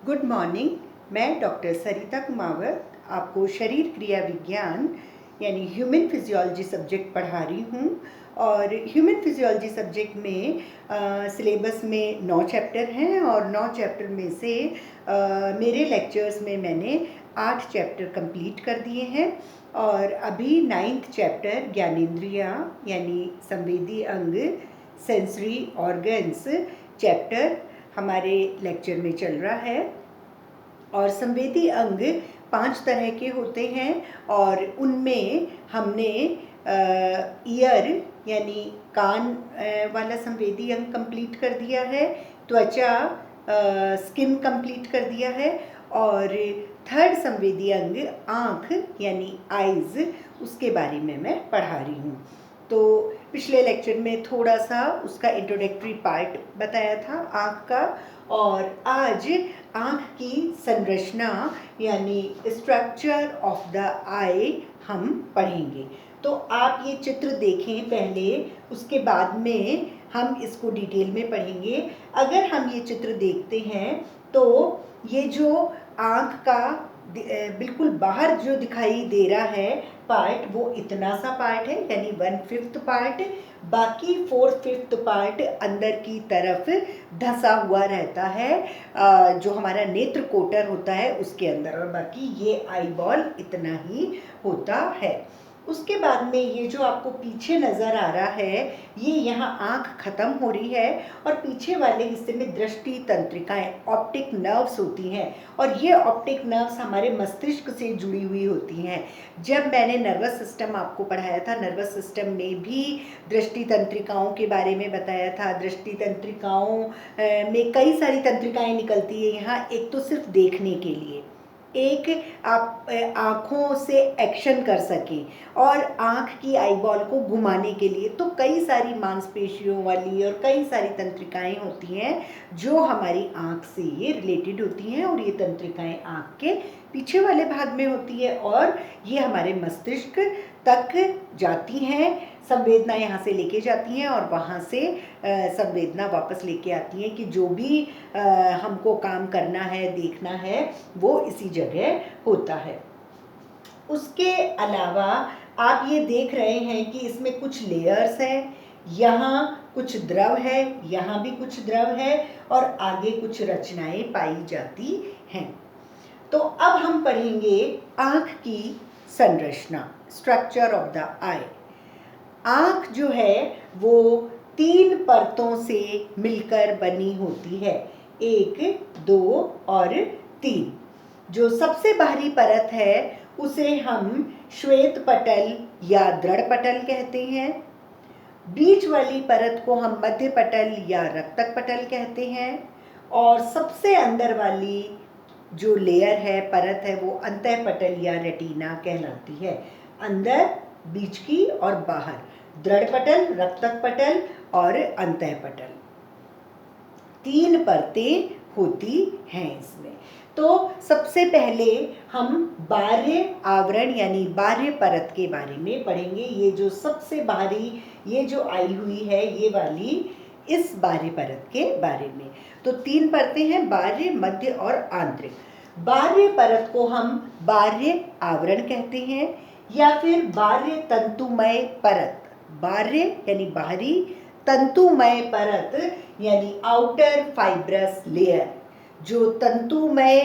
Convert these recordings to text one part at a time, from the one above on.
Good morning. मैं doctor सरिता कुमावत आपको शरीर क्रिया विज्ञान यानी ह्यूमन फिजियोलॉजी सब्जेक्ट पढ़ा रही हूँ। और ह्यूमन फिजियोलॉजी सब्जेक्ट में सिलेबस में 9 चैप्टर हैं और 9 चैप्टर में से मेरे लेक्चर्स में मैंने 8 चैप्टर कंप्लीट कर दिए हैं। और अभी 9th चैप्टर ज्ञानेंद्रियाँ यानी संवेदी अंग, सेंसरी ऑर्गन्स चैप्टर हमारे लेक्चर में चल रहा है। और संवेदी अंग 5 तरह के होते हैं और उनमें हमने ईयर यानी कान वाला संवेदी अंग कंप्लीट कर दिया है, त्वचा स्किन कंप्लीट कर दिया है, और थर्ड संवेदी अंग आँख यानी आइज़, उसके बारे में मैं पढ़ा रही हूँ। तो पिछले लेक्चर में थोड़ा सा उसका इंट्रोडक्टरी पार्ट बताया था आँख का, और आज आँख की संरचना यानी स्ट्रक्चर ऑफ द आई हम पढ़ेंगे। तो आप ये चित्र देखें पहले, उसके बाद में हम इसको डिटेल में पढ़ेंगे। अगर हम ये चित्र देखते हैं तो ये जो आँख का बिल्कुल बाहर जो दिखाई दे रहा है पार्ट, वो इतना सा पार्ट है यानी 1/5 पार्ट। बाकी 4/5 पार्ट अंदर की तरफ धंसा हुआ रहता है जो हमारा नेत्र कोटर होता है उसके अंदर, और बाकी ये आई बॉल इतना ही होता है। उसके बाद में ये जो आपको पीछे नज़र आ रहा है, ये यहाँ आँख ख़त्म हो रही है और पीछे वाले हिस्से में दृष्टि तंत्रिकाएं ऑप्टिक नर्व्स होती हैं, और ये ऑप्टिक नर्व्स हमारे मस्तिष्क से जुड़ी हुई होती हैं। जब मैंने नर्वस सिस्टम आपको पढ़ाया था, नर्वस सिस्टम में भी दृष्टि तंत्रिकाओं के बारे में बताया था। दृष्टि तंत्रिकाओं में कई सारी तंत्रिकाएं निकलती है यहाँ। एक तो सिर्फ देखने के लिए, एक आप आँखों से एक्शन कर सकें, और आँख की आईबॉल को घुमाने के लिए तो कई सारी मांसपेशियों वाली और कई सारी तंत्रिकाएं होती हैं जो हमारी आँख से ये रिलेटेड होती हैं, और ये तंत्रिकाएं आँख के पीछे वाले भाग में होती है और ये हमारे मस्तिष्क तक जाती हैं। संवेदना यहाँ से लेके जाती हैं और वहाँ से संवेदना वापस लेके आती हैं कि जो भी हमको काम करना है, देखना है, वो इसी जगह होता है। उसके अलावा आप ये देख रहे हैं कि इसमें कुछ लेयर्स हैं, यहाँ कुछ द्रव है, यहाँ भी कुछ द्रव है, और आगे कुछ रचनाएं पाई जाती हैं। तो अब हम पढ़ेंगे आँख की संरचना, स्ट्रक्चर ऑफ द आई। आँख जो है वो 3 परतों से मिलकर बनी होती है, 1, 2 और 3। जो सबसे बाहरी परत है उसे हम श्वेत पटल या दृढ़ पटल कहते हैं। बीच वाली परत को हम मध्य पटल या रक्तक पटल कहते हैं, और सबसे अंदर वाली जो लेयर है, परत है, वो अंतः पटल या रेटिना कहलाती है। अंदर, बीच की और बाहर दृढ़ पटल, रक्तक पटल और अंतः पटल, 3 परतें होती हैं इसमें। तो सबसे पहले हम बाह्य आवरण यानी बाह्य परत के बारे में पढ़ेंगे। ये जो सबसे बाहरी ये जो आई हुई है, ये वाली, इस बाह्य परत के बारे में। तो 3 परतें हैं, बाह्य, मध्य और आंतरिक। बाह्य परत को हम बाह्य आवरण कहते हैं या फिर बाह्य तंतुमय परत। बाह्य यानी बाहरी, तंतुमय परत यानी आउटर फाइब्रस लेयर। जो तंतुमय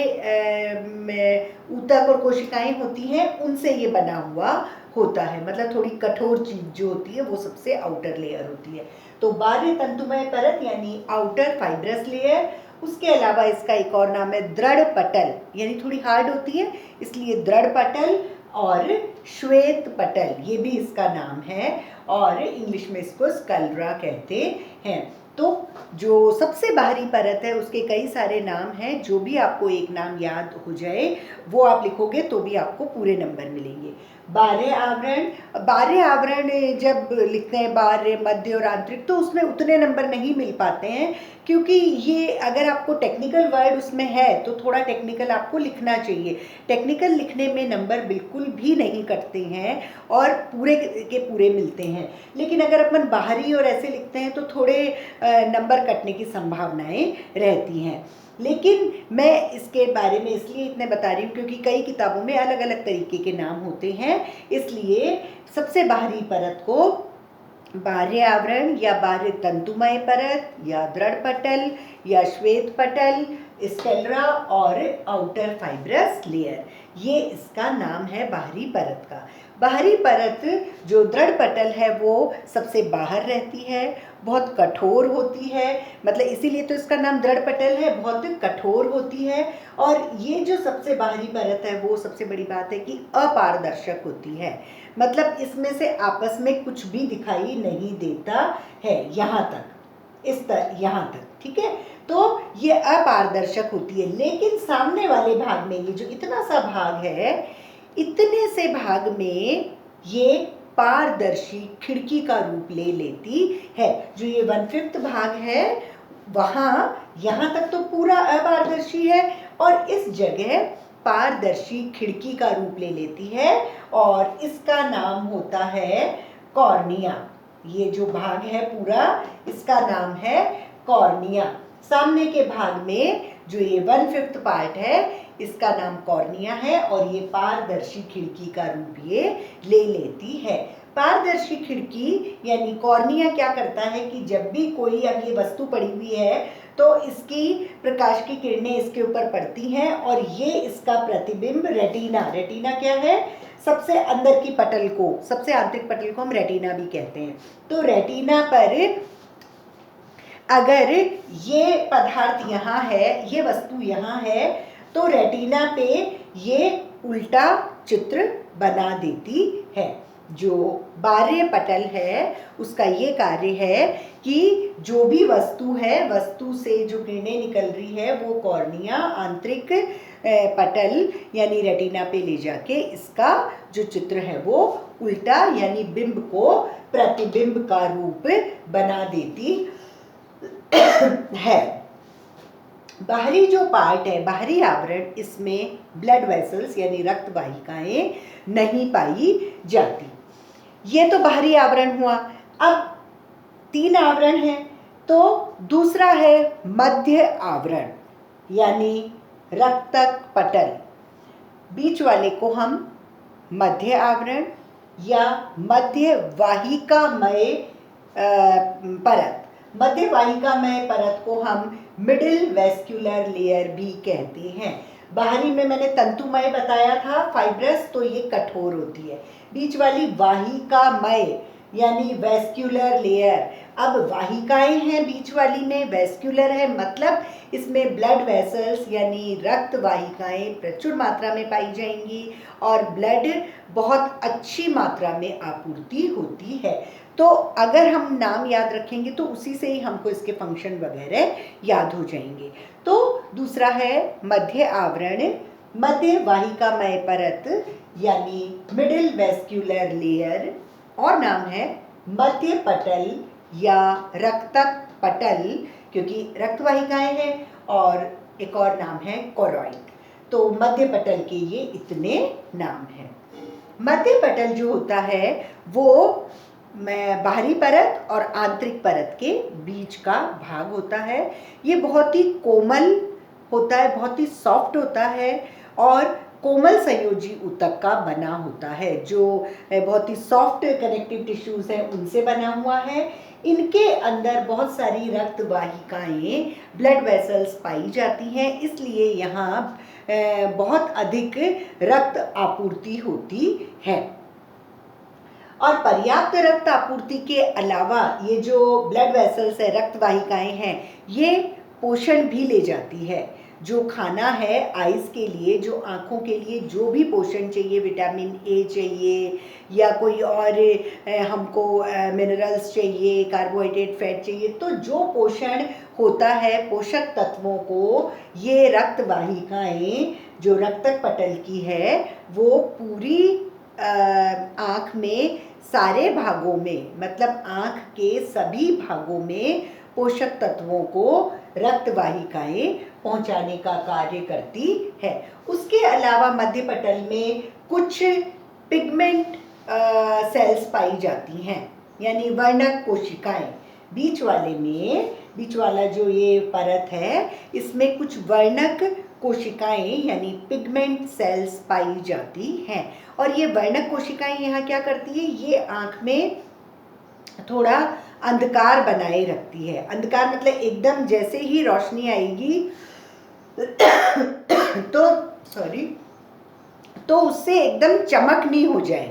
ऊतक और कोशिकाएं होती हैं उनसे ये बना हुआ होता है, मतलब थोड़ी कठोर चीज जो होती है वो सबसे आउटर लेयर होती है। तो बाह्य तंतुमय परत यानी आउटर फाइब्रस लेयर। उसके अलावा इसका एक और नाम है दृढ़ पटल, यानी थोड़ी हार्ड होती है इसलिए दृढ़ पटल, और श्वेत पटल ये भी इसका नाम है, और इंग्लिश में इसको स्कलरा कहते हैं। तो जो सबसे बाहरी परत है उसके कई सारे नाम हैं, जो भी आपको एक नाम याद हो जाए वो आप लिखोगे तो भी आपको पूरे नंबर मिलेंगे। बाह्य आवरण, बाह्य आवरण जब लिखते हैं बाह्य, मध्य और आंतरिक, तो उसमें उतने नंबर नहीं मिल पाते हैं, क्योंकि ये अगर आपको टेक्निकल वर्ड उसमें है तो थोड़ा टेक्निकल आपको लिखना चाहिए। टेक्निकल लिखने में नंबर बिल्कुल भी नहीं कटते हैं और पूरे के पूरे मिलते हैं, लेकिन अगर अपन बाहरी और ऐसे लिखते हैं तो थोड़े नंबर कटने की संभावनाएं रहती हैं। लेकिन मैं इसके बारे में इसलिए इतने बता रही हूँ क्योंकि कई किताबों में अलग अलग तरीके के नाम होते हैं, इसलिए सबसे बाहरी परत को बाह्य आवरण या बाह्य तंतुमय परत या दृढ़ पटल या श्वेत पटल, स्क्लेरा और आउटर फाइब्रस लेयर, ये इसका नाम है बाहरी परत का। बाहरी परत जो दृढ़ पटल है वो सबसे बाहर रहती है, बहुत कठोर होती है, मतलब इसीलिए तो इसका नाम दृढ़ पटल है, बहुत कठोर होती है। और ये जो सबसे बाहरी परत है वो सबसे बड़ी बात है कि अपारदर्शक होती है, मतलब इसमें से आपस में कुछ भी दिखाई नहीं देता है यहाँ तक, इस तरह यहाँ तक, ठीक है। तो ये अपारदर्शक होती है, लेकिन सामने वाले भाग में ये जो इतना सा भाग है, इतने से भाग में ये पारदर्शी खिड़की का रूप ले लेती है। जो ये 1/5 भाग है वहाँ यहाँ तक तो पूरा अपारदर्शी है और इस जगह पारदर्शी खिड़की का रूप ले लेती है और इसका नाम होता है कॉर्निया। ये जो भाग है पूरा इसका नाम है कॉर्निया। सामने के भाग में जो ये 1/5 पार्ट है इसका नाम कॉर्निया है और ये पारदर्शी खिड़की का रूप ये ले लेती है। पारदर्शी खिड़की यानी कॉर्निया क्या करता है कि जब भी कोई अब ये वस्तु पड़ी हुई है तो इसकी प्रकाश की किरणें इसके ऊपर पड़ती हैं और ये इसका प्रतिबिंब रेटिना, रेटिना क्या है, सबसे अंदर की पटल को, सबसे आंतरिक पटल को हम रेटिना भी कहते हैं। तो रेटिना पर अगर ये पदार्थ यहाँ है, ये वस्तु यहाँ है, तो रेटिना पे ये उल्टा चित्र बना देती है। जो बाह्य पटल है उसका ये कार्य है कि जो भी वस्तु है, वस्तु से जो किरणें निकल रही है वो कॉर्निया आंतरिक पटल यानी रेटिना पे ले जाके इसका जो चित्र है वो उल्टा यानी बिंब को प्रतिबिंब का रूप बना देती है। बाहरी जो पार्ट है, बाहरी आवरण, इसमें ब्लड वेसल्स यानी रक्त वाहिकाएं नहीं पाई जाती। ये तो बाहरी आवरण हुआ। अब 3 आवरण हैं, तो दूसरा है मध्य आवरण यानी रक्तक पटल। बीच वाले को हम मध्य आवरण या मध्य वाहिकामय परत, मध्य वाहिकामय परत को हम मिडिल वेस्क्यूलर लेयर भी कहते हैं। बाहरी में मैंने तंतुमय बताया था, फाइब्रस, तो ये कठोर होती है। बीच वाली वाहिकामय यानी वेस्क्यूलर लेयर, अब वाहिकाएं हैं बीच वाली में, वेस्क्यूलर है, मतलब इसमें ब्लड वेसल्स यानी रक्त वाहिकाएं प्रचुर मात्रा में पाई जाएंगी और ब्लड बहुत अच्छी मात्रा में आपूर्ति होती है। तो अगर हम नाम याद रखेंगे तो उसी से ही हमको इसके फंक्शन वगैरह याद हो जाएंगे। तो दूसरा है मध्य आवरण, मध्य वाहिकामय परत यानी मिडिल वेस्क्यूलर लेयर, और नाम है मध्य पटल या रक्तक पटल क्योंकि रक्त वाहिकाएं हैं, और एक और नाम है कोरॉइड। तो मध्य पटल के ये इतने नाम हैं। मध्य पटल जो होता है वो बाहरी परत और आंतरिक परत के बीच का भाग होता है। ये बहुत ही कोमल होता है, बहुत ही सॉफ्ट होता है और कोमल संयोजी ऊतक का बना होता है। जो बहुत ही सॉफ्ट कनेक्टिव टिश्यूज हैं उनसे बना हुआ है। इनके अंदर बहुत सारी रक्त वाहिकाएं, ब्लड वेसल्स पाई जाती हैं, इसलिए यहाँ बहुत अधिक रक्त आपूर्ति होती है। और पर्याप्त रक्त आपूर्ति के अलावा ये जो ब्लड वेसल्स है, रक्त वाहिकाएं हैं, ये पोषण भी ले जाती है। जो खाना है आइज के लिए, जो आँखों के लिए जो भी पोषण चाहिए, विटामिन ए चाहिए या कोई और हमको मिनरल्स चाहिए, कार्बोहाइड्रेट, फैट चाहिए, तो जो पोषण होता है पोषक तत्वों को ये रक्त वाहिकाएं जो रक्तक पटल की है वो पूरी आँख में सारे भागों में, मतलब आँख के सभी भागों में पोषक तत्वों को रक्त वाहिकाएं पहुंचाने का कार्य करती है। उसके अलावा मध्य पटल में कुछ पिगमेंट सेल्स पाई जाती हैं यानी वर्णक कोशिकाएं। बीच वाले में बीच वाला जो ये परत है, इसमें कुछ वर्णक कोशिकाएं यानी पिगमेंट सेल्स पाई जाती हैं। और ये वर्णक कोशिकाएं यहाँ क्या करती है, ये आँख में थोड़ा अंधकार बनाए रखती है। अंधकार मतलब एकदम जैसे ही रोशनी आएगी तो उससे एकदम चमक नहीं हो जाए,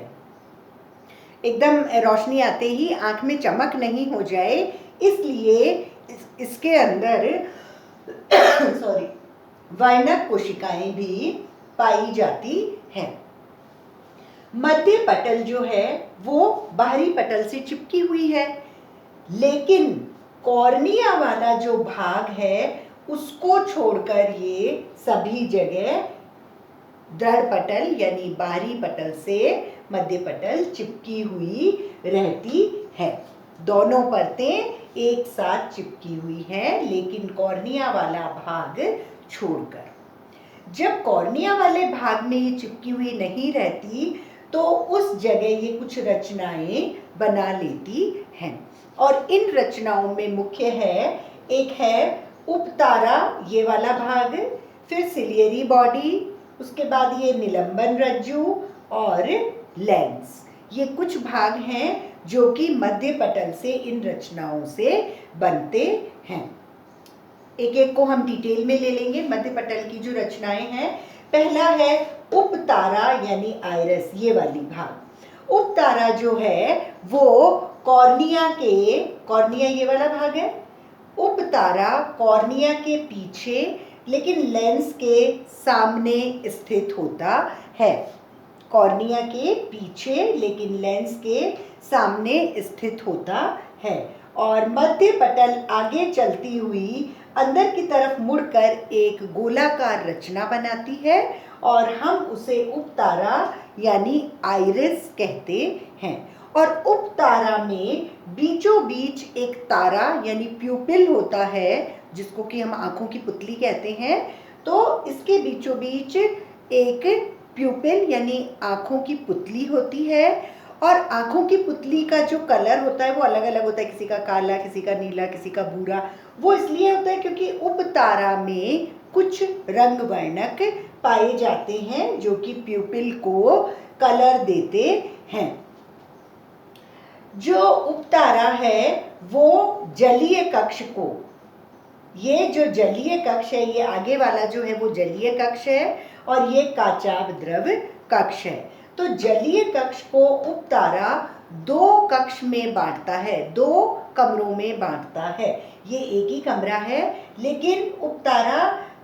एकदम रोशनी आते ही आँख में चमक नहीं हो जाए, इसलिए इसके अंदर वर्णक कोशिकाएं भी पाई जाती हैं। मध्य पटल जो है वो बाहरी पटल से चिपकी हुई है, लेकिन कॉर्निया वाला जो भाग है उसको छोड़कर ये सभी जगह दृढ़ पटल यानी बाहरी पटल से मध्य पटल चिपकी हुई रहती है। दोनों परतें एक साथ चिपकी हुई हैं, लेकिन कॉर्निया वाला भाग छोड़कर। जब कॉर्निया वाले भाग में ये चिपकी हुई नहीं रहती तो उस जगह ये कुछ रचनाएं बना लेती हैं, और इन रचनाओं में मुख्य है, एक है उपतारा ये वाला भाग, फिर सिलियरी बॉडी, उसके बाद ये निलंबन रज्जु और लेंस। ये कुछ भाग हैं जो कि मध्य पटल से इन रचनाओं से बनते हैं। एक एक को हम डिटेल में ले लेंगे। मध्य पटल की जो रचनाएं हैं, पहला है उपतारा यानी आइरिस, ये वाली भाग। उपतारा जो है वो कॉर्निया ये वाला भाग है। उपतारा कॉर्निया के पीछे लेकिन लेंस के सामने स्थित होता है। कॉर्निया के पीछे लेकिन लेंस के सामने स्थित होता है, और मध्य पटल आगे चलती हुई अंदर की तरफ मुड़कर एक गोलाकार रचना बनाती है, और हम उसे उपतारा यानी आइरिस कहते हैं। और उपतारा में बीचों बीच एक तारा यानी प्यूपिल होता है, जिसको कि हम आँखों की पुतली कहते हैं। तो इसके बीचों बीच एक प्यूपिल यानी आँखों की पुतली होती है, और आँखों की पुतली का जो कलर होता है वो अलग अलग होता है, किसी का काला, किसी का नीला, किसी का भूरा। वो इसलिए होता है क्योंकि उपतारा में कुछ रंग वर्णक पाए जाते हैं जो कि प्यूपिल को कलर देते हैं। जो उपतारा है वो जलीय कक्ष को, ये जो जलीय कक्ष है, ये आगे वाला जो है वो जलीय कक्ष है, और ये काचाभ द्रव कक्ष है। तो जलीय कक्ष को उपतारा दो कक्ष में बांटता है, दो कमरों में बांटता है। ये एक ही कमरा है, लेकिन उपतारा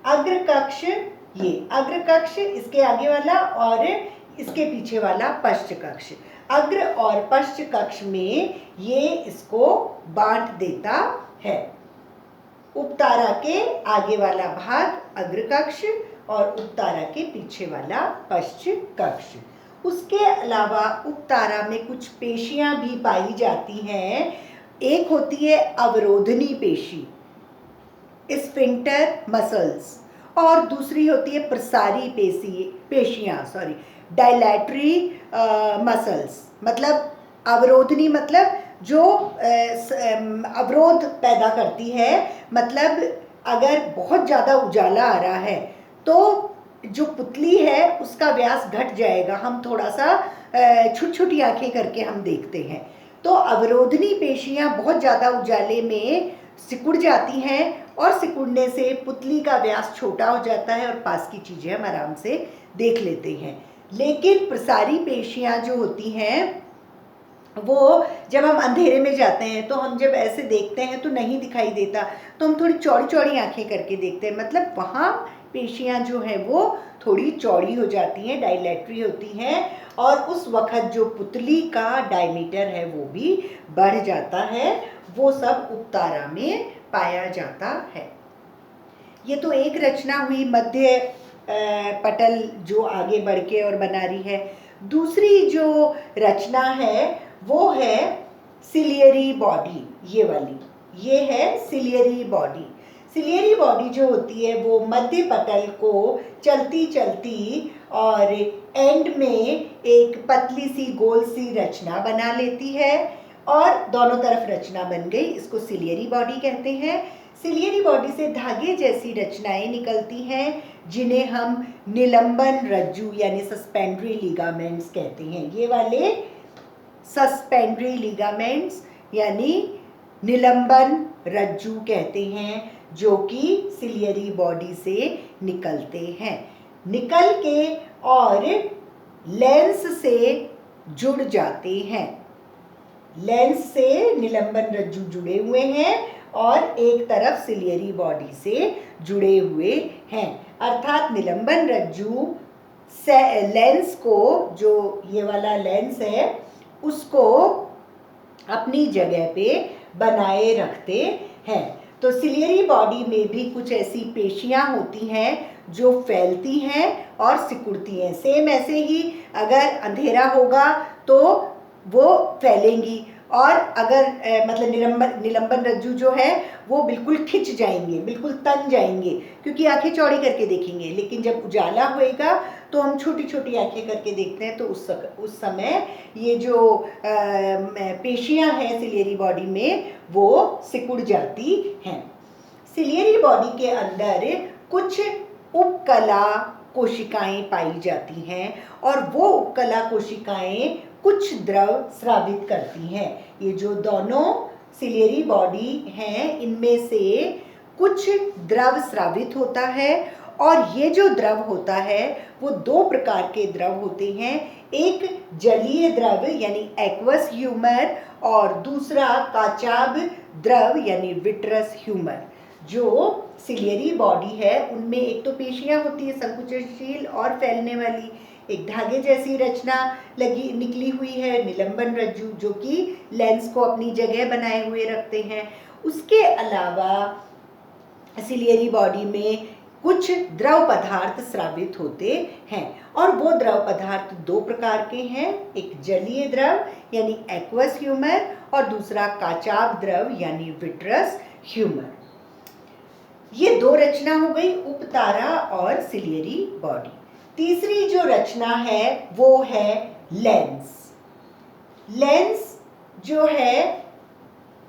अग्र कक्ष, ये अग्र कक्ष, इसके आगे वाला और इसके पीछे वाला पश्च कक्ष, अग्र और पश्च कक्ष में ये इसको बांट देता है। उपतारा के आगे वाला भाग अग्र कक्ष और उपतारा के पीछे वाला पश्च कक्ष। उसके अलावा उपतारा में कुछ पेशियां भी पाई जाती हैं। एक होती है अवरोधनी पेशी, स्फिंक्टर मसल्स, और दूसरी होती है प्रसारी पेशियां, डायलेटरी मसल्स। मतलब अवरोधनी मतलब जो अवरोध पैदा करती है, मतलब अगर बहुत ज़्यादा उजाला आ रहा है तो जो पुतली है उसका व्यास घट जाएगा, हम थोड़ा सा छोटी छोटी आंखें करके हम देखते हैं। तो अवरोधनी पेशियां बहुत ज़्यादा उजाले में सिकुड़ जाती हैं, और सिकुड़ने से पुतली का व्यास छोटा हो जाता है और पास की चीज़ें हम आराम से देख लेते हैं। लेकिन प्रसारी पेशियां जो होती हैं वो जब हम अंधेरे में जाते हैं तो हम जब ऐसे देखते हैं तो नहीं दिखाई देता, तो हम थोड़ी चौड़ी चौड़ी आंखें करके देखते हैं, मतलब वहाँ पेशियां जो हैं वो थोड़ी चौड़ी हो जाती हैं, डायलेटरी होती हैं, और उस वक्त जो पुतली का डायमीटर है वो भी बढ़ जाता है। वो सब उपतारा में पाया जाता है। ये तो एक रचना हुई मध्य पटल जो आगे बढ़ के और बना रही है। दूसरी जो रचना है वो है सिलियरी बॉडी, ये वाली, ये है सिलियरी बॉडी। सिलियरी बॉडी जो होती है वो मध्य पटल को चलती चलती और एंड में एक पतली सी गोल सी रचना बना लेती है, और दोनों तरफ रचना बन गई, इसको सिलियरी बॉडी कहते हैं। सिलियरी बॉडी से धागे जैसी रचनाएं निकलती हैं जिन्हें हम निलंबन रज्जु यानी सस्पेंड्री लिगामेंट्स कहते हैं। ये वाले सस्पेंड्री लिगामेंट्स यानी निलंबन रज्जु कहते हैं, जो कि सिलियरी बॉडी से निकलते हैं। निकल के और लेंस से जुड़ जाते हैं। लेंस से निलंबन रज्जु जुड़े हुए हैं और एक तरफ सिलियरी बॉडी से जुड़े हुए हैं। अर्थात निलंबन रज्जु से लेंस को, जो ये वाला लेंस है, उसको अपनी जगह पे बनाए रखते हैं। तो सिलियरी बॉडी में भी कुछ ऐसी पेशियां होती हैं जो फैलती हैं और सिकुड़ती हैं। सेम ऐसे ही अगर अंधेरा होगा तो वो फैलेंगी, और अगर मतलब निलंबन रज्जु जो है वो बिल्कुल खिंच जाएंगे, बिल्कुल तन जाएंगे, क्योंकि आंखें चौड़ी करके देखेंगे। लेकिन जब उजाला होएगा तो हम छोटी छोटी आंखें करके देखते हैं, तो उस समय ये जो पेशियां हैं सिलियरी बॉडी में वो सिकुड़ जाती हैं। सिलियरी बॉडी के अंदर कुछ उपकला कोशिकाएं पाई जाती हैं और वो उपकला कोशिकाएं कुछ द्रव स्रावित करती हैं। ये जो दोनों सिलियरी बॉडी हैं इनमें से कुछ द्रव स्रावित होता है, और ये जो द्रव होता है वो दो प्रकार के द्रव होते हैं। एक जलीय द्रव यानी एक्वस ह्यूमर और दूसरा काचाभ द्रव यानी विट्रस ह्यूमर। जो सिलियरी बॉडी है उनमें एक तो पेशियां होती है संकुचनशील और फैलने वाली, एक धागे जैसी रचना निकली हुई है निलंबन रज्जु, जो कि लेंस को अपनी जगह बनाए हुए रखते हैं। उसके अलावा सिलियरी बॉडी में कुछ द्रव पदार्थ स्रावित होते हैं, और वो द्रव पदार्थ दो प्रकार के हैं। एक जलीय द्रव यानी एक्वस ह्यूमर और दूसरा काचाभ द्रव यानी विट्रस ह्यूमर। ये दो रचना हो गई, उपतारा और सिलियरी बॉडी। तीसरी जो रचना है वो है लेंस। लेंस जो है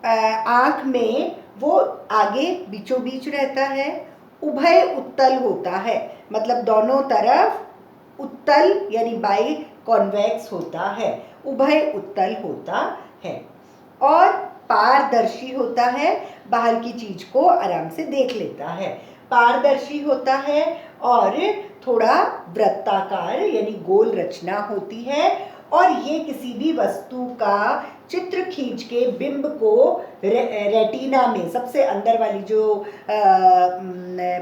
आँख में वो आगे बीचों बीच रहता है, उभय उत्तल होता है, मतलब दोनों तरफ उत्तल यानी बाई कॉन्वेक्स होता है, उभय उत्तल होता है, और पारदर्शी होता है, बाहर की चीज को आराम से देख लेता है। पारदर्शी होता है और थोड़ा वृत्ताकार यानी गोल रचना होती है, और ये किसी भी वस्तु का चित्र खींच के बिंब को रेटिना में सबसे अंदर वाली जो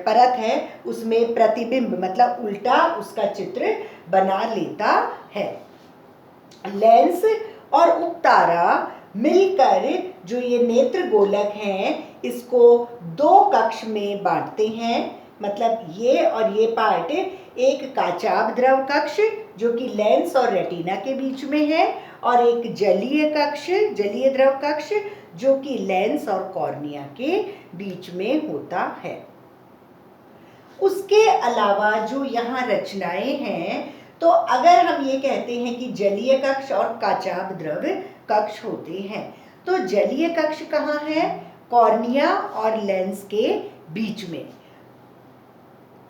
परत है उसमें प्रतिबिंब मतलब उल्टा उसका चित्र बना लेता है। लेंस और उपतारा मिलकर जो ये नेत्र गोलक हैं इसको दो कक्ष में बांटते हैं, मतलब ये और ये पार्ट एक काचाभ द्रव कक्ष जो कि लेंस और रेटिना के बीच में है, और एक जलीय कक्ष जलीय द्रव कक्ष जो कि लेंस और कॉर्निया के बीच में होता है। उसके अलावा जो यहाँ रचनाएं हैं, तो अगर हम ये कहते हैं कि जलीय कक्ष और काचाभ द्रव कक्ष होते हैं, तो जलीय कक्ष कहाँ है? कॉर्निया और लेंस के बीच में।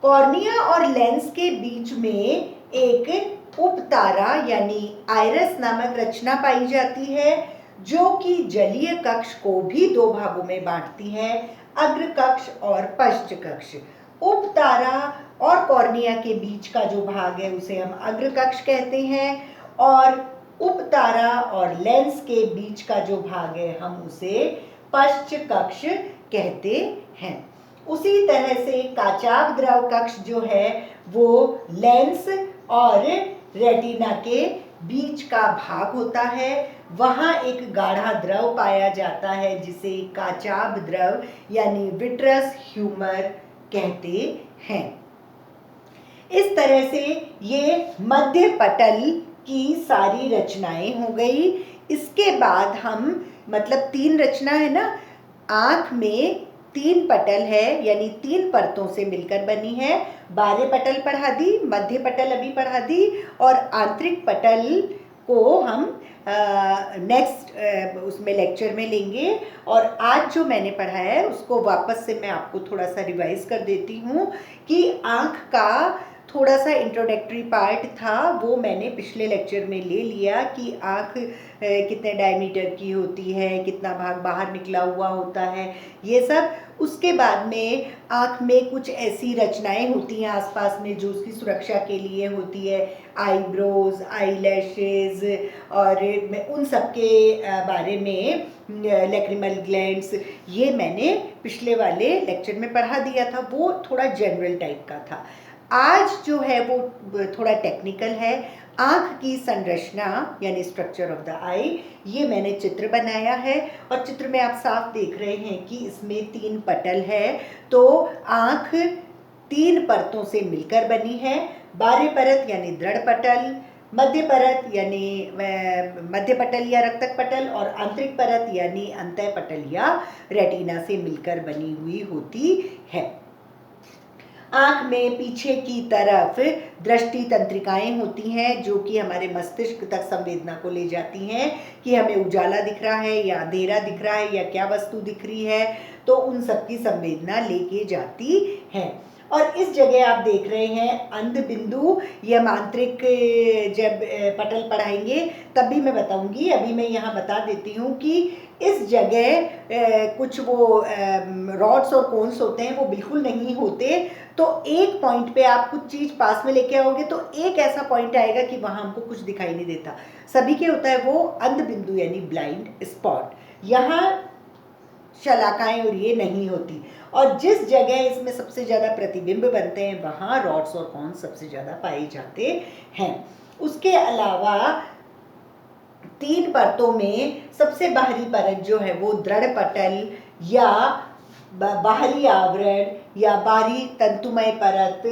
कॉर्निया और लेंस के बीच में एक उपतारा यानी आइरस नामक रचना पाई जाती है, जो कि जलीय कक्ष को भी दो भागों में बांटती है, अग्र कक्ष और पश्च कक्ष। उपतारा और कॉर्निया के बीच का जो भाग है उसे हम अग्र कक्ष कहते हैं, और उपतारा और लेंस के बीच का जो भाग है हम उसे पश्च कक्ष कहते हैं। उसी तरह से काचाभ द्रव कक्ष जो है वो लेंस और रेटिना के बीच का भाग होता है, वहाँ एक गाढ़ा द्रव पाया जाता है जिसे काचाभ द्रव यानी विट्रस ह्यूमर कहते हैं। इस तरह से ये मध्य पटल की सारी रचनाएं हो गई। इसके बाद हम मतलब तीन रचना है ना, आँख में तीन पटल है यानी तीन परतों से मिलकर बनी है। बाह्य पटल पढ़ा दी, मध्य पटल अभी पढ़ा दी, और आंतरिक पटल को हम नेक्स्ट उसमें लेक्चर में लेंगे। और आज जो मैंने पढ़ाया है उसको वापस से मैं आपको थोड़ा सा रिवाइज कर देती हूँ कि आँख का थोड़ा सा इंट्रोडक्टरी पार्ट था, वो मैंने पिछले लेक्चर में ले लिया कि आँख कितने डायमीटर की होती है, कितना भाग बाहर निकला हुआ होता है, ये सब। उसके बाद में आँख में कुछ ऐसी रचनाएं होती हैं आसपास में जो उसकी सुरक्षा के लिए होती है, आईब्रोज, आईलैशेज, और उन सब के बारे में, लैक्रिमल ग्लैंड्स, ये मैंने पिछले वाले लेक्चर में पढ़ा दिया था, वो थोड़ा जनरल टाइप का था। आज जो है वो थोड़ा टेक्निकल है। आँख की संरचना यानी स्ट्रक्चर ऑफ द आई, ये मैंने चित्र बनाया है और चित्र में आप साफ देख रहे हैं कि इसमें 3 पटल है। तो आँख 3 परतों से मिलकर बनी है। बाह्य परत यानी दृढ़ पटल, मध्य परत यानी मध्य पटल या रक्तक पटल, और आंतरिक परत यानी अंतः पटल या रेटिना से मिलकर बनी हुई होती है। आँख में पीछे की तरफ दृष्टि तंत्रिकाएं होती हैं जो कि हमारे मस्तिष्क तक संवेदना को ले जाती हैं कि हमें उजाला दिख रहा है या अंधेरा दिख रहा है या क्या वस्तु दिख रही है, तो उन सब की संवेदना लेके जाती है। और इस जगह आप देख रहे हैं अंध बिंदु, ये हम आंतरिक जब पटल पढ़ाएंगे तब भी मैं बताऊंगी, अभी मैं यहाँ बता देती हूँ कि इस जगह कुछ वो रॉड्स और कोन्स होते हैं, वो बिल्कुल नहीं होते। तो एक पॉइंट पे आप कुछ चीज़ पास में लेके आओगे तो एक ऐसा पॉइंट आएगा कि वहाँ हमको कुछ दिखाई नहीं देता। सभी के होता है वो अंध बिंदु यानी ब्लाइंड स्पॉट। यहाँ शलाकाएं और ये नहीं होती। और जिस जगह इसमें सबसे ज़्यादा प्रतिबिंब बनते हैं वहाँ रॉड्स और कॉन्स सबसे ज़्यादा पाए जाते हैं। उसके अलावा 3 परतों में सबसे बाहरी परत जो है वो दृढ़ पटल या बाहरी आवरण या बाहरी तंतुमय परत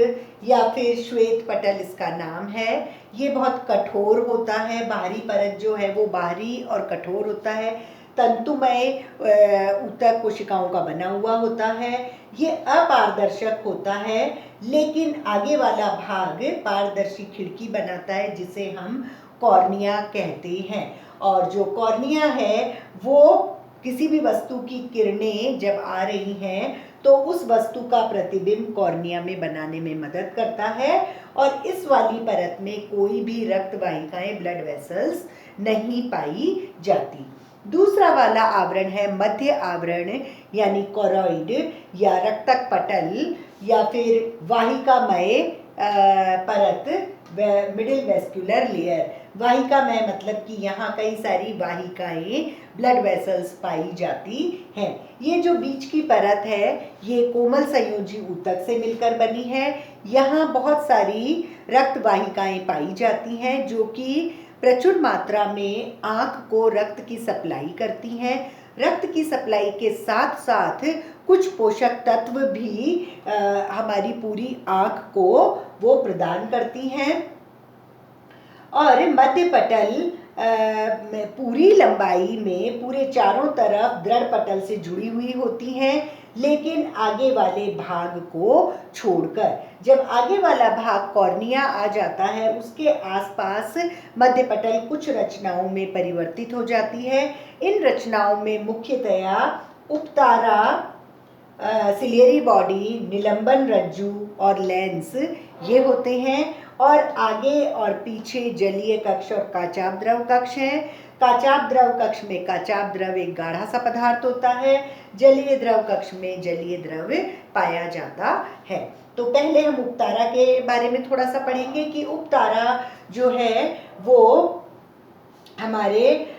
या फिर श्वेत पटल इसका नाम है। ये बहुत कठोर होता है, बाहरी परत जो है वो बाहरी और कठोर होता है। तंतुमय ऊतक कोशिकाओं का बना हुआ होता है। ये अपारदर्शक होता है, लेकिन आगे वाला भाग पारदर्शी खिड़की बनाता है जिसे हम कॉर्निया कहते हैं। और जो कॉर्निया है वो किसी भी वस्तु की किरणें जब आ रही हैं तो उस वस्तु का प्रतिबिंब कॉर्निया में बनाने में मदद करता है। और इस वाली परत में कोई भी रक्त वाहिकाएं, ब्लड वेसल्स नहीं पाई जाती। दूसरा वाला आवरण है मध्य आवरण यानी कोरॉइड या रक्तक पटल या फिर वाहिकामय परत, मिडिल वेस्कुलर लेयर। वाहिकामय मतलब कि यहाँ कई सारी वाहिकाएं, ब्लड वेसल्स पाई जाती हैं। ये जो बीच की परत है ये कोमल संयोजी ऊतक से मिलकर बनी है। यहाँ बहुत सारी रक्त वाहिकाएं पाई जाती हैं जो कि प्रचुर मात्रा में आँख को रक्त की सप्लाई करती हैं। रक्त की सप्लाई के साथ साथ कुछ पोषक तत्व भी हमारी पूरी आँख को वो प्रदान करती हैं। और मध्य पटल पूरी लंबाई में पूरे चारों तरफ दृढ़ पटल से जुड़ी हुई होती हैं, लेकिन आगे वाले भाग को छोड़कर। जब आगे वाला भाग कॉर्निया आ जाता है उसके आसपास मध्य पटल कुछ रचनाओं में परिवर्तित हो जाती है। इन रचनाओं में मुख्यतया उपतारा, सिलियरी बॉडी, निलंबन रज्जु और लेंस ये होते हैं। और आगे और पीछे जलीय कक्ष और काचाभ द्रव कक्ष हैं। काचाभ द्रव कक्ष में काचाभ द्रव एक गाढ़ा सा पदार्थ होता है, जलीय द्रव कक्ष में जलीय द्रव पाया जाता है। तो पहले हम उपतारा के बारे में थोड़ा सा पढ़ेंगे कि उपतारा जो है वो हमारे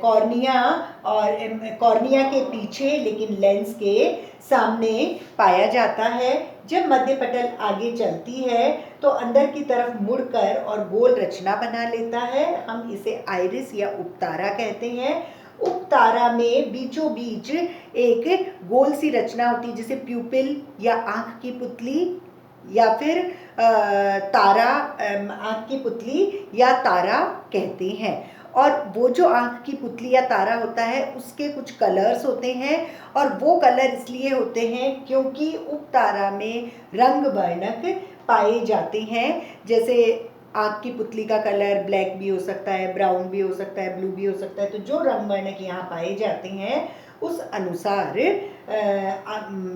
कॉर्निया और कॉर्निया के पीछे लेकिन लेंस के सामने पाया जाता है। जब मध्य पटल आगे चलती है तो अंदर की तरफ मुड़कर और गोल रचना बना लेता है। हम इसे आइरिस या उपतारा कहते हैं। उपतारा में बीचों बीच एक गोल सी रचना होती है जिसे प्यूपिल या आँख की पुतली या फिर तारा, आँख की पुतली या तारा कहते हैं। और वो जो आँख की पुतली या तारा होता है उसके कुछ कलर्स होते हैं, और वो कलर इसलिए होते हैं क्योंकि उपतारा में रंग वर्णक पाए जाते हैं। जैसे आँख की पुतली का कलर ब्लैक भी हो सकता है, ब्राउन भी हो सकता है, ब्लू भी हो सकता है। तो जो रंग वर्णक यहाँ पाए जाते हैं उस अनुसार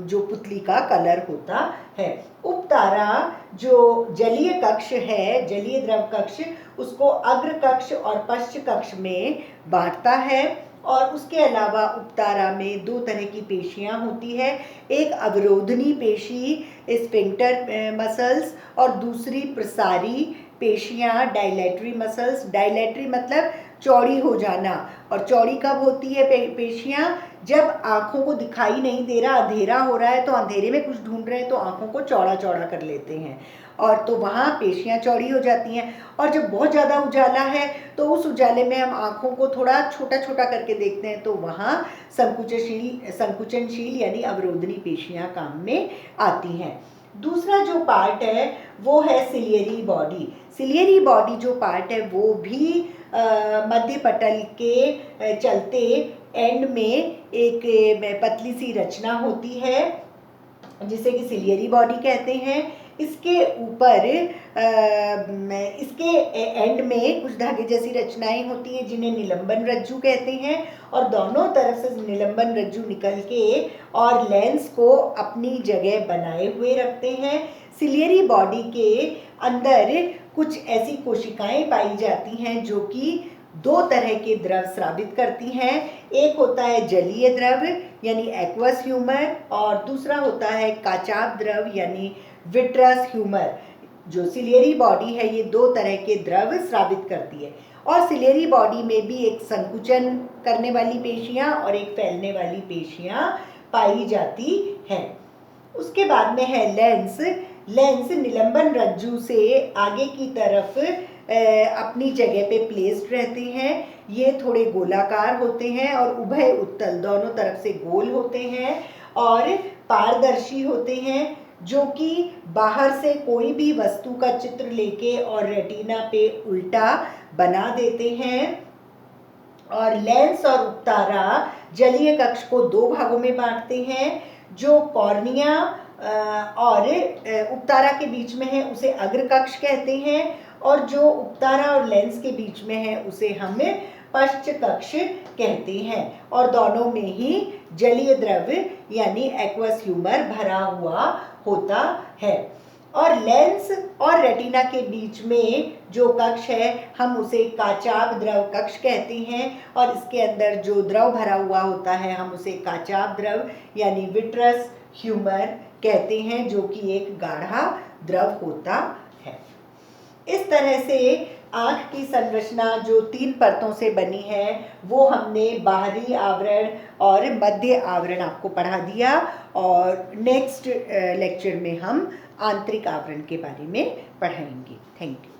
जो पुतली का कलर होता है। उपतारा जो जलीय कक्ष है, जलीय द्रव कक्ष, उसको अग्र कक्ष और पश्च कक्ष में बांटता है। और उसके अलावा उपतारा में दो तरह की पेशियां होती है, एक अवरोधनी पेशी स्फिंक्टर मसल्स और दूसरी प्रसारी पेशियां डायलेटरी मसल्स। डायलेटरी मतलब चौड़ी हो जाना, और चौड़ी कब होती है पेशियां? जब आँखों को दिखाई नहीं दे रहा, अंधेरा हो रहा है तो अंधेरे में कुछ ढूंढ रहे हैं तो आँखों को चौड़ा चौड़ा कर लेते हैं, और तो वहाँ पेशियां चौड़ी हो जाती हैं। और जब बहुत ज़्यादा उजाला है तो उस उजाले में हम आँखों को थोड़ा छोटा छोटा करके देखते हैं, तो वहाँ संकुचनशील यानी अवरोधनी पेशियां काम में आती हैं। दूसरा जो पार्ट है वो है सिलियरी बॉडी। सिलियरी बॉडी जो पार्ट है वो भी मध्य पटल के चलते एंड में एक पतली सी रचना होती है जिसे कि सिलियरी बॉडी कहते हैं। इसके ऊपर इसके एंड में कुछ धागे जैसी रचनाएं होती हैं जिन्हें निलंबन रज्जु कहते हैं, और दोनों तरफ से निलंबन रज्जु निकल के और लेंस को अपनी जगह बनाए हुए रखते हैं। सिलियरी बॉडी के अंदर कुछ ऐसी कोशिकाएं पाई जाती हैं जो कि दो तरह के द्रव स्रावित करती हैं। एक होता है जलीय द्रव यानी एक्वस ह्यूमर, और दूसरा होता है काचाभ द्रव यानी विट्रस ह्यूमर। जो सिलियरी बॉडी है ये दो तरह के द्रव स्रावित करती है, और सिलियरी बॉडी में भी एक संकुचन करने वाली पेशियां और एक फैलने वाली पेशियां पाई जाती है। उसके बाद में है लेंस। लेंस निलंबन रज्जु से आगे की तरफ अपनी जगह पे प्लेस्ड रहते हैं। ये थोड़े गोलाकार होते हैं और उभय उत्तल दोनों तरफ से गोल होते हैं और पारदर्शी होते हैं, जो कि बाहर से कोई भी वस्तु का चित्र लेके और रेटिना पे उल्टा बना देते हैं। और लेंस और उपतारा जलीय कक्ष को दो भागों में बांटते हैं। जो कॉर्निया और उपतारा के बीच में है उसे अग्र कक्ष कहते हैं, और जो उपतारा और लेंस के बीच में है उसे हम पश्च कक्ष कहते हैं। और दोनों में ही जलीय द्रव यानी एक्वस ह्यूमर भरा हुआ होता है। और लेंस और रेटिना के बीच में जो कक्ष है हम उसे काचाभ द्रव कक्ष कहते हैं, और इसके अंदर जो द्रव भरा हुआ होता है हम उसे काचाभ द्रव यानी विट्रस ह्यूमर कहते हैं, जो कि एक गाढ़ा द्रव होता है। इस तरह से आँख की संरचना जो तीन परतों से बनी है वो हमने बाहरी आवरण और मध्य आवरण आपको पढ़ा दिया, और नेक्स्ट लेक्चर में हम आंतरिक आवरण के बारे में पढ़ाएंगे। Thank you.